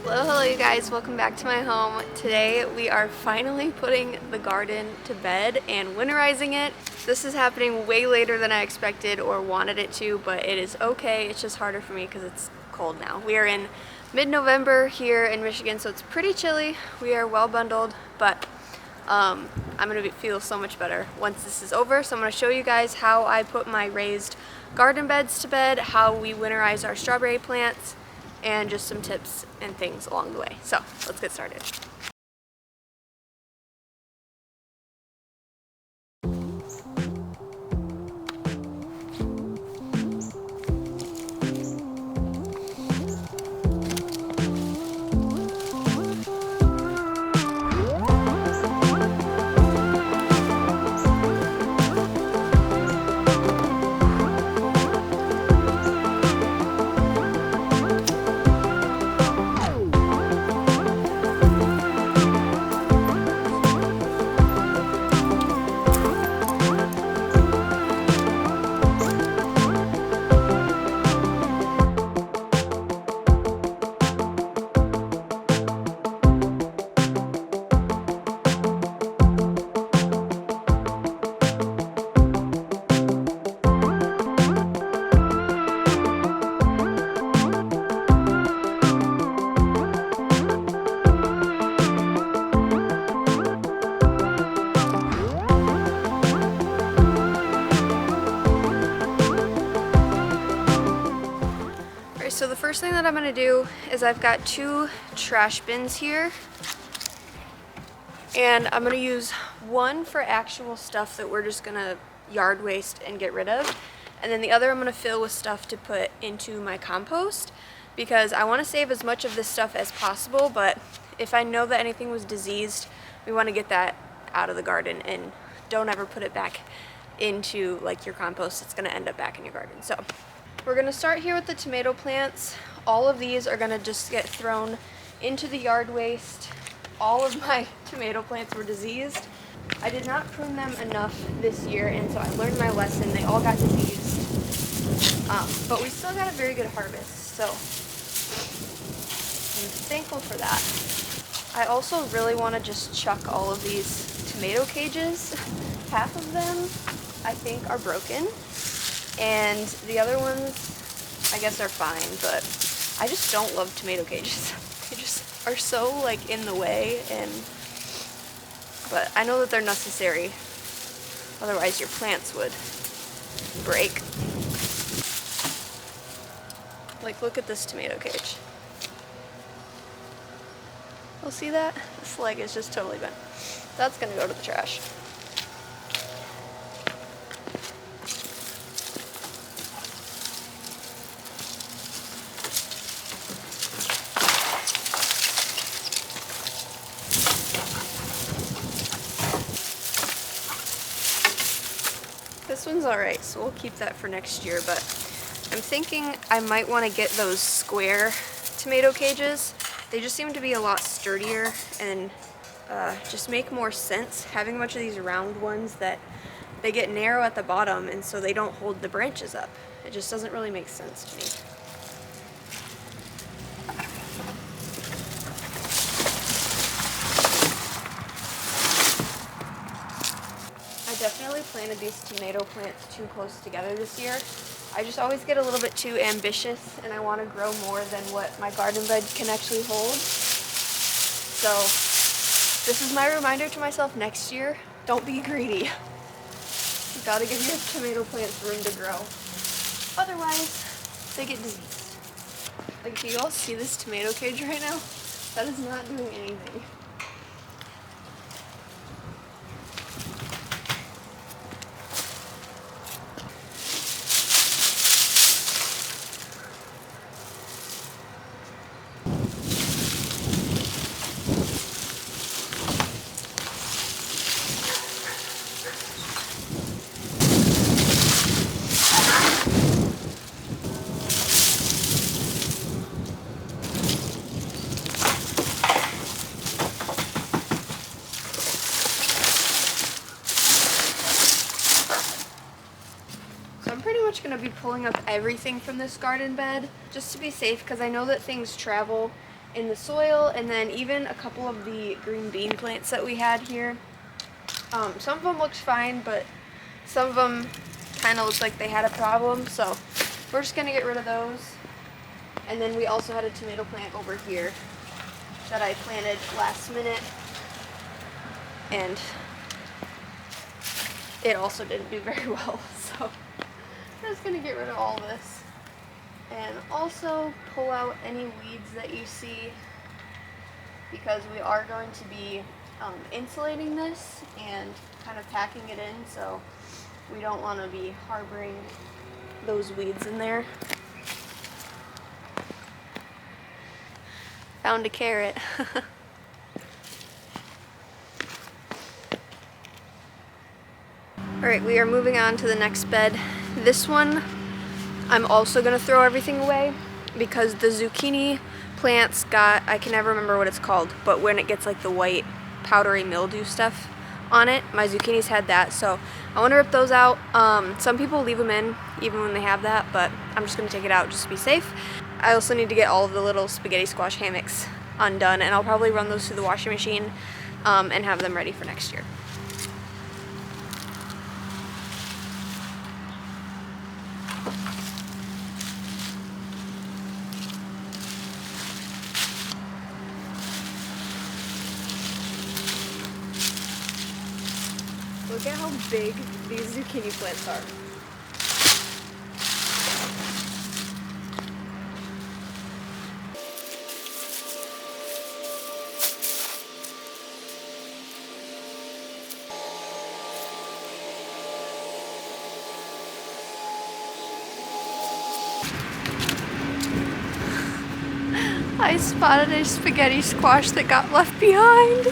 Hello you guys, welcome back to my home. Today we are finally putting the garden to bed and winterizing it. This is happening way later than I expected or wanted it to, but it is okay. It's just harder for me because it's cold now. We are in mid-November here in Michigan, so it's pretty chilly. We are well bundled, but I'm gonna feel so much better once this is over. So I'm gonna show you guys how I put my raised garden beds to bed, how we winterize our strawberry plants, and just some tips and things along the way. So let's get started. So the first thing that I'm gonna do is I've got 2 trash bins here, and I'm gonna use one for actual stuff that we're just gonna yard waste and get rid of, and then the other I'm gonna fill with stuff to put into my compost, because I wanna save as much of this stuff as possible, but if I know that anything was diseased, we wanna get that out of the garden and don't ever put it back into like your compost. It's gonna end up back in your garden. So we're gonna start here with the tomato plants. All of these are gonna just get thrown into the yard waste. All of my tomato plants were diseased. I did not prune them enough this year, and so I learned my lesson. They all got diseased, but we still got a very good harvest, so I'm thankful for that. I also really wanna just chuck all of these tomato cages. Half of them I think are broken, and the other ones I guess are fine, but I just don't love tomato cages. They just are so like in the way, but I know that they're necessary, otherwise your plants would break. Like, look at this tomato cage. You'll see that? This leg is just totally bent. That's gonna go to the trash. This one's alright, so we'll keep that for next year, but I'm thinking I might want to get those square tomato cages. They just seem to be a lot sturdier and just make more sense. Having a bunch of these round ones that they get narrow at the bottom, and so they don't hold the branches up. It just doesn't really make sense to me. I definitely planted these tomato plants too close together this year. I just always get a little bit too ambitious, and I want to grow more than what my garden bed can actually hold. So this is my reminder to myself next year, don't be greedy. You gotta give your tomato plants room to grow. Otherwise, they get diseased. Like, do you all see this tomato cage right now? That is not doing anything. much going to be pulling up everything from this garden bed just to be safe, because I know that things travel in the soil, and then even a couple of the green bean plants that we had here. Some of them looked fine, but some of them kind of looks like they had a problem, so we're just gonna get rid of those. And then we also had a tomato plant over here that I planted last minute, and it also didn't do very well, so I'm just gonna get rid of all this. And also pull out any weeds that you see, because we are going to be insulating this and kind of packing it in, so we don't want to be harboring those weeds in there. Found a carrot. Alright, we are moving on to the next bed. This one, I'm also going to throw everything away because the zucchini plants got, I can never remember what it's called, but when it gets like the white powdery mildew stuff on it, my zucchinis had that, so I want to rip those out. Some people leave them in even when they have that, but I'm just going to take it out just to be safe. I also need to get all of the little spaghetti squash hammocks undone, and I'll probably run those through the washing machine and have them ready for next year. Look at how big these zucchini plants are. I spotted a spaghetti squash that got left behind.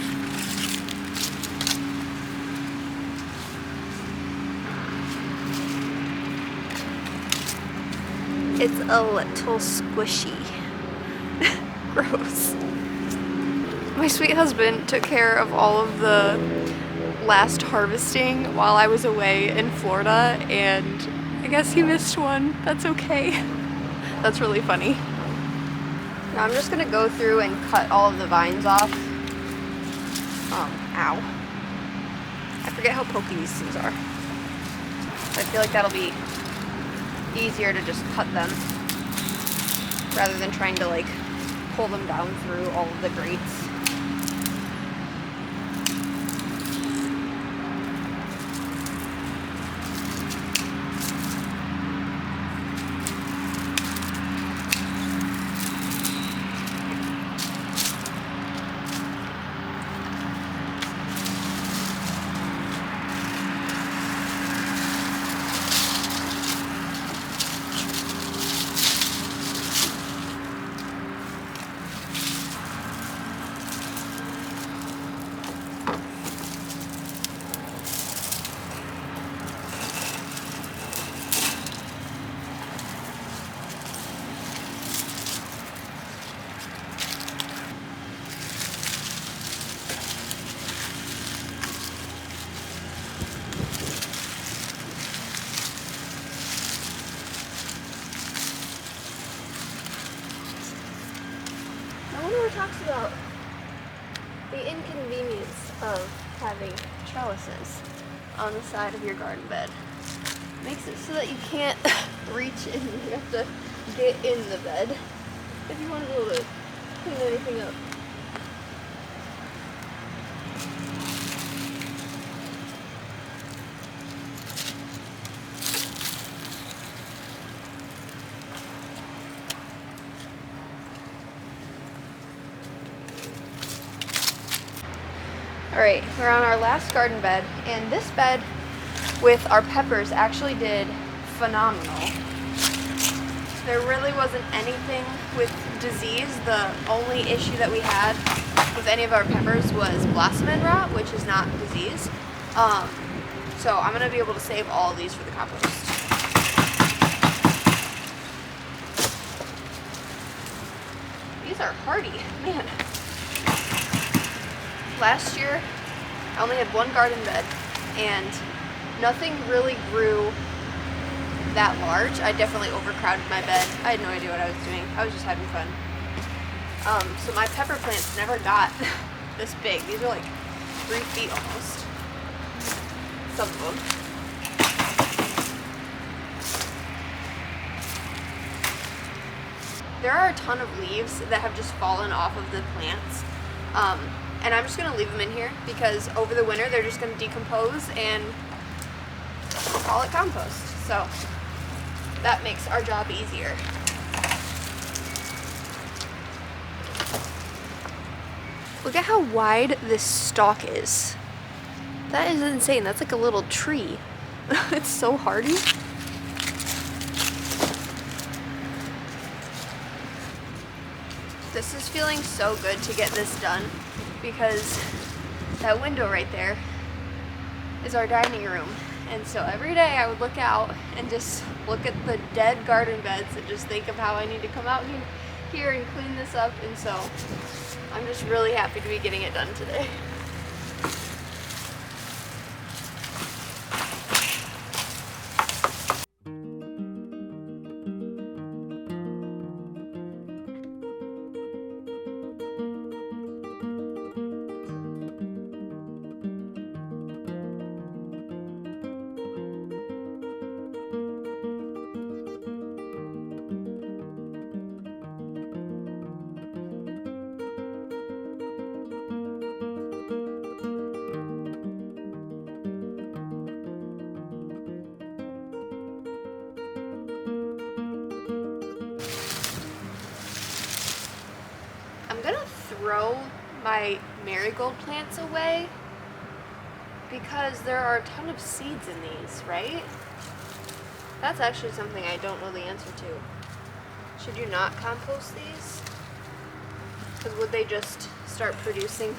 It's a little squishy. Gross. My sweet husband took care of all of the last harvesting while I was away in Florida, and I guess he missed one. That's okay. That's really funny. Now I'm just gonna go through and cut all of the vines off. Ow. I forget how pokey these things are. I feel like that'll be easier to just cut them rather than trying to like pull them down through all of the grates. Talks about the inconvenience of having trellises on the side of your garden bed. Makes it so that you can't reach in. You have to get in the bed if you want to be able to clean anything up. Alright, we're on our last garden bed, and this bed with our peppers actually did phenomenal. There really wasn't anything with disease. The only issue that we had with any of our peppers was blossom end rot, which is not disease. So I'm going to be able to save all of these for the compost. These are hardy, man. Last year, I only had one garden bed, and nothing really grew that large. I definitely overcrowded my bed. I had no idea what I was doing. I was just having fun. So my pepper plants never got this big. These are like 3 feet almost. Some of them. There are a ton of leaves that have just fallen off of the plants. And I'm just gonna leave them in here because over the winter they're just gonna decompose and we'll call it compost. So that makes our job easier. Look at how wide this stalk is. That is insane. That's like a little tree. It's so hardy. This is feeling so good to get this done because that window right there is our dining room. And so every day I would look out and just look at the dead garden beds and just think of how I need to come out here and clean this up. And so I'm just really happy to be getting it done today. I'm gonna throw my marigold plants away because there are a ton of seeds in these, right? That's actually something I don't know the answer to. Should you not compost these? Because would they just start producing,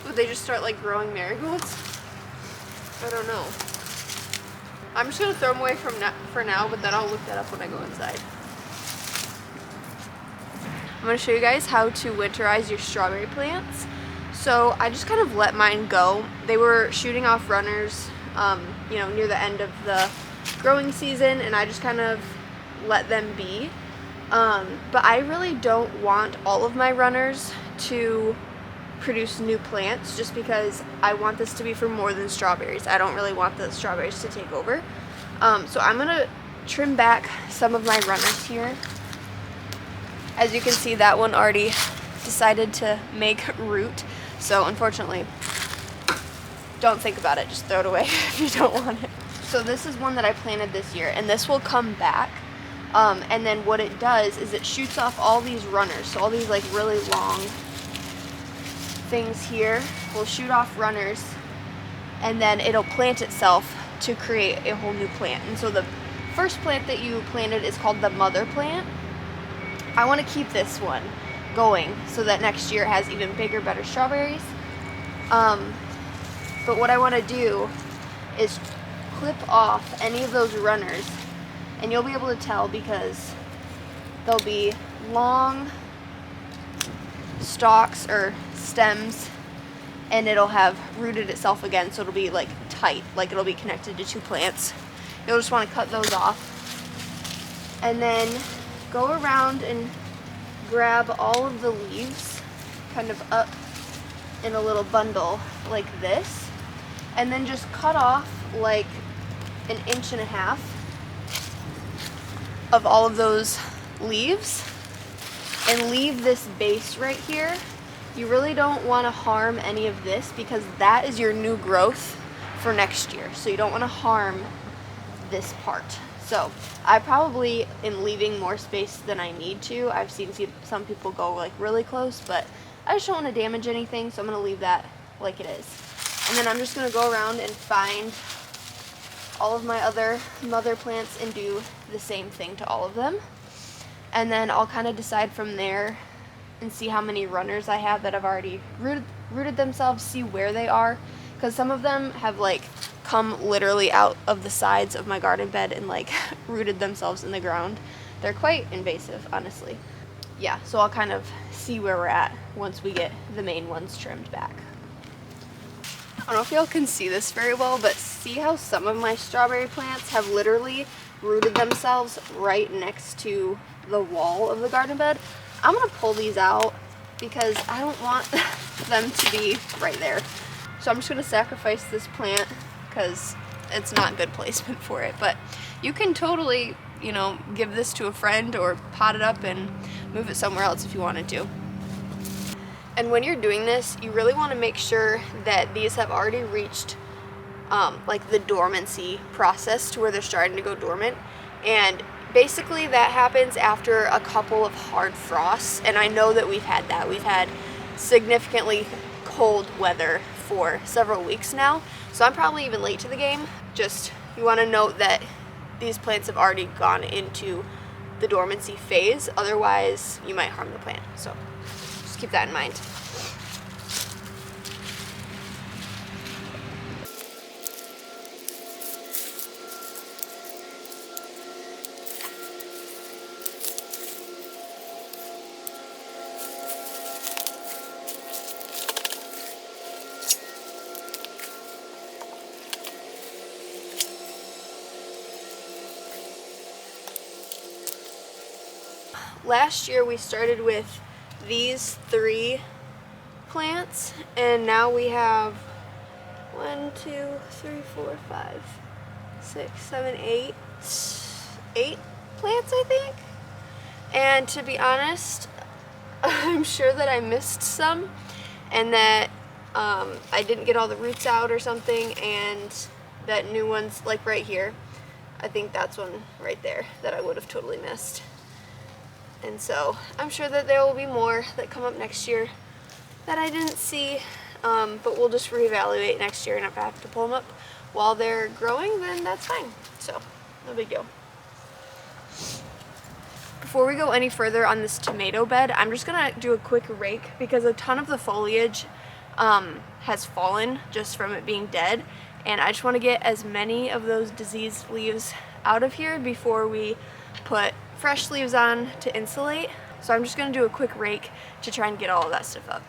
would they just start like growing marigolds? I don't know. I'm just gonna throw them away for now, but then I'll look that up when I go inside. I'm going to show you guys how to winterize your strawberry plants. So I just kind of let mine go. They were shooting off runners, you know, near the end of the growing season, and I just kind of let them be. But I really don't want all of my runners to produce new plants just because I want this to be for more than strawberries. I don't really want the strawberries to take over. So I'm going to trim back some of my runners here. As you can see, that one already decided to make root, so unfortunately, don't think about it, just throw it away if you don't want it. So this is one that I planted this year, and this will come back, and then what it does is it shoots off all these runners, so all these like really long things here will shoot off runners, and then it'll plant itself to create a whole new plant. And so the first plant that you planted is called the mother plant. I want to keep this one going so that next year it has even bigger, better strawberries. But what I want to do is clip off any of those runners, and you'll be able to tell because there'll be long stalks or stems, and it'll have rooted itself again, so it'll be like tight, like it'll be connected to 2 plants. You'll just want to cut those off, and then go around and grab all of the leaves kind of up in a little bundle like this, and then just cut off like 1.5 inches of all of those leaves and leave this base right here. You really don't want to harm any of this because that is your new growth for next year, so you don't want to harm this part. So I probably am leaving more space than I need to. I've seen some people go like really close, but I just don't want to damage anything, so I'm going to leave that like it is. And then I'm just going to go around and find all of my other mother plants and do the same thing to all of them. And then I'll kind of decide from there and see how many runners I have that have already rooted themselves, see where they are, because some of them have like come literally out of the sides of my garden bed and like rooted themselves in the ground. They're quite invasive, honestly. Yeah, so I'll kind of see where we're at once we get the main ones trimmed back. I don't know if y'all can see this very well, but see how some of my strawberry plants have literally rooted themselves right next to the wall of the garden bed? I'm gonna pull these out because I don't want them to be right there. So I'm just gonna sacrifice this plant because it's not good placement for it. But you can totally, you know, give this to a friend or pot it up and move it somewhere else if you wanted to. And when you're doing this, you really want to make sure that these have already reached like the dormancy process to where they're starting to go dormant. And basically that happens after a couple of hard frosts. And I know that we've had that. We've had significantly cold weather for several weeks now. So I'm probably even late to the game. Just, you want to note that these plants have already gone into the dormancy phase. Otherwise, you might harm the plant. So just keep that in mind. Last year we started with these 3 plants, and now we have 1, 2, 3, 4, 5, 6, 7, 8 plants, I think. And to be honest, I'm sure that I missed some and that I didn't get all the roots out or something, and that new one's like right here. I think that's one right there that I would have totally missed. And so I'm sure that there will be more that come up next year that I didn't see, but we'll just reevaluate next year, and if I have to pull them up while they're growing, then that's fine. So no big deal. Before we go any further on this tomato bed, I'm just gonna do a quick rake because a ton of the foliage has fallen just from it being dead, and I just want to get as many of those diseased leaves out of here before we put fresh leaves on to insulate. So I'm just going to do a quick rake to try and get all of that stuff up.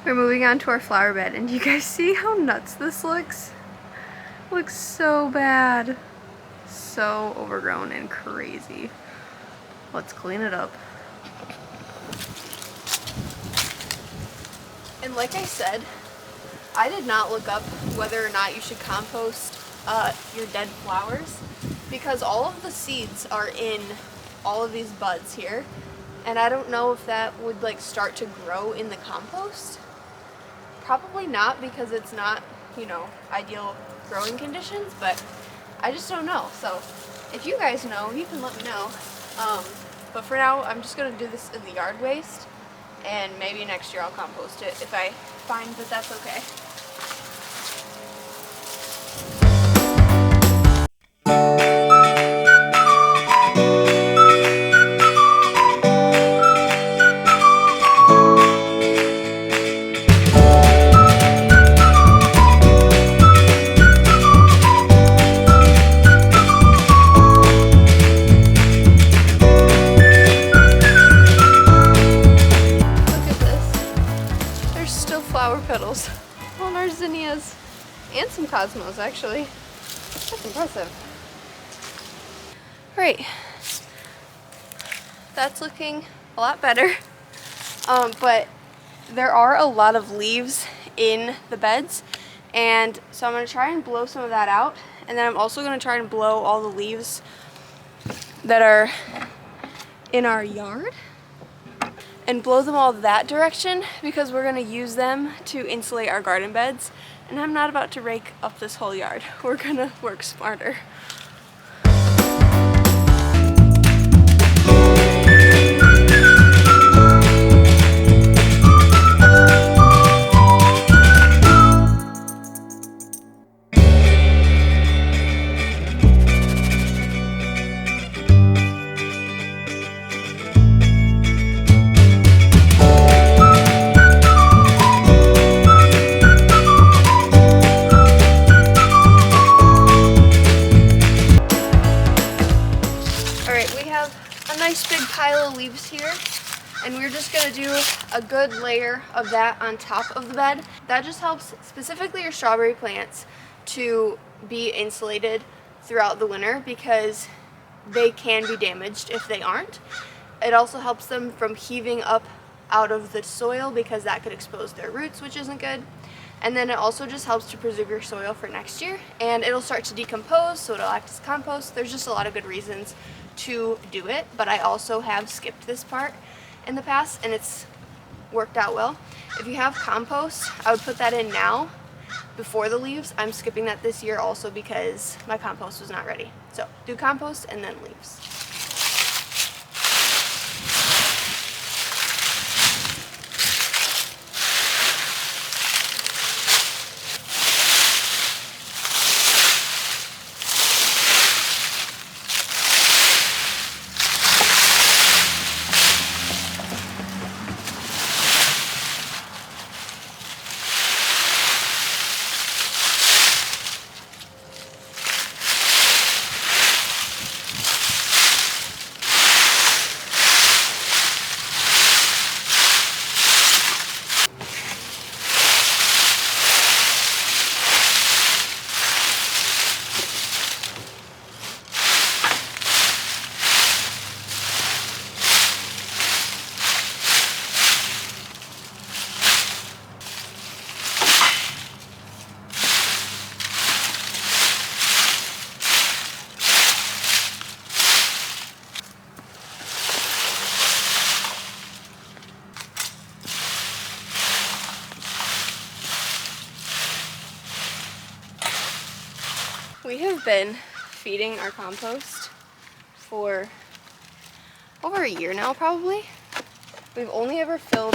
We're moving on to our flower bed, and you guys see how nuts this looks? Looks so bad. So overgrown and crazy. Let's clean it up. And like I said, I did not look up whether or not you should compost your dead flowers, because all of the seeds are in all of these buds here, and I don't know if that would like start to grow in the compost. Probably not, because it's not, you know, ideal growing conditions, but I just don't know. So if you guys know, you can let me know. But for now, I'm just going to do this in the yard waste, and maybe next year I'll compost it if I find that that's okay. Petals on our zinnias and some cosmos, actually. That's impressive. Right, that's looking a lot better, but there are a lot of leaves in the beds, and so I'm going to try and blow some of that out, and then I'm also going to try and blow all the leaves that are in our yard and blow them all that direction, because we're going to use them to insulate our garden beds, and I'm not about to rake up this whole yard. We're going to work smarter. a nice big pile of leaves here, and we're just gonna do a good layer of that on top of the bed. That just helps specifically your strawberry plants to be insulated throughout the winter because they can be damaged if they aren't. It also helps them from heaving up out of the soil because that could expose their roots, which isn't good. And then it also just helps to preserve your soil for next year, and it'll start to decompose, so it'll act as compost. There's just a lot of good reasons to do it, but I also have skipped this part in the past and it's worked out well. If you have compost, I would put that in now before the leaves. I'm skipping that this year also because my compost was not ready. So do compost and then leaves. We have been feeding our compost for over a year now, probably. We've only ever filled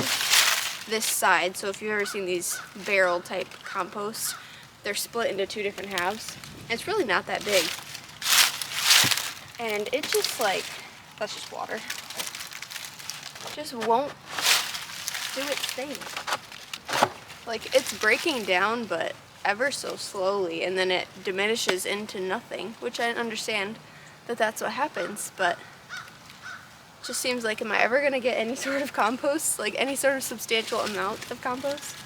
this side, so if you've ever seen these barrel type compost, they're split into two different halves. It's really not that big. And it just like, that's just water. Just won't do its thing. Like, it's breaking down, but ever so slowly, and then it diminishes into nothing, which I understand that that's what happens, but it just seems like, am I ever going to get any sort of compost, like any sort of substantial amount of compost?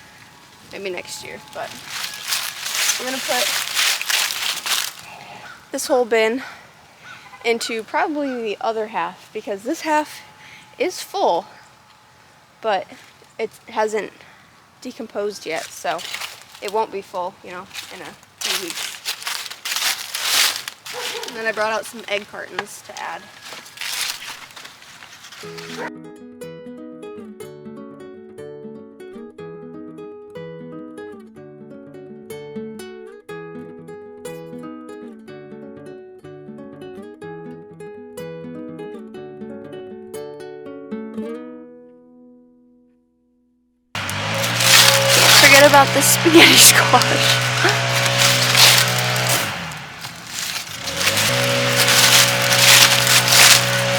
Maybe next year, but we're going to put this whole bin into probably the other half, because this half is full, but it hasn't decomposed yet, so it won't be full, you know, in a few weeks. And then I brought out some egg cartons to add. Forget about the spaghetti squash.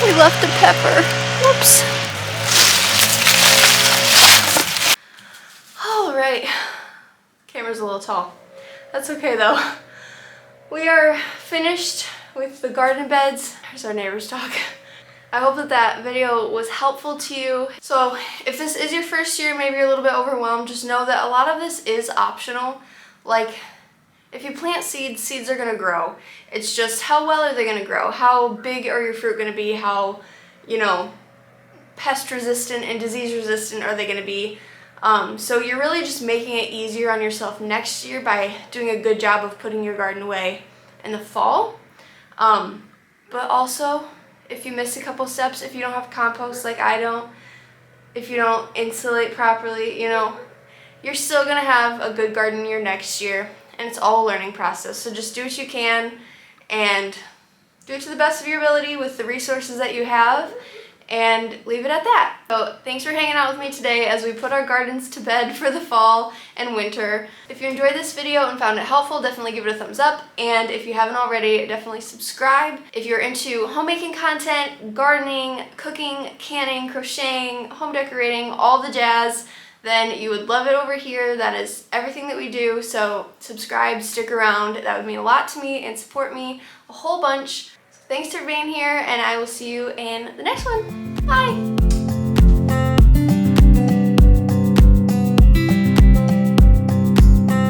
We left the pepper. Whoops. Alright. Camera's a little tall. That's okay though. We are finished with the garden beds. Here's our neighbor's dog. I hope that that video was helpful to you. So if this is your first year, maybe you're a little bit overwhelmed, just know that a lot of this is optional. Like, if you plant seeds, seeds are gonna grow. It's just how well are they gonna grow? How big are your fruit gonna be? How, you know, pest resistant and disease resistant are they gonna be? So you're really just making it easier on yourself next year by doing a good job of putting your garden away in the fall. But also, if you miss a couple steps, if you don't have compost like I don't, if you don't insulate properly, you know, you're still gonna have a good garden year next year, and it's all a learning process. So just do what you can and do it to the best of your ability with the resources that you have, and leave it at that. So thanks for hanging out with me today as we put our gardens to bed for the fall and winter. If you enjoyed this video and found it helpful, definitely give it a thumbs up, and if you haven't already, definitely subscribe. If you're into homemaking content, gardening, cooking, canning, crocheting, home decorating, all the jazz, then you would love it over here. That is everything that we do, so subscribe, stick around. That would mean a lot to me and support me a whole bunch. Thanks for being here, and I will see you in the next one. Bye!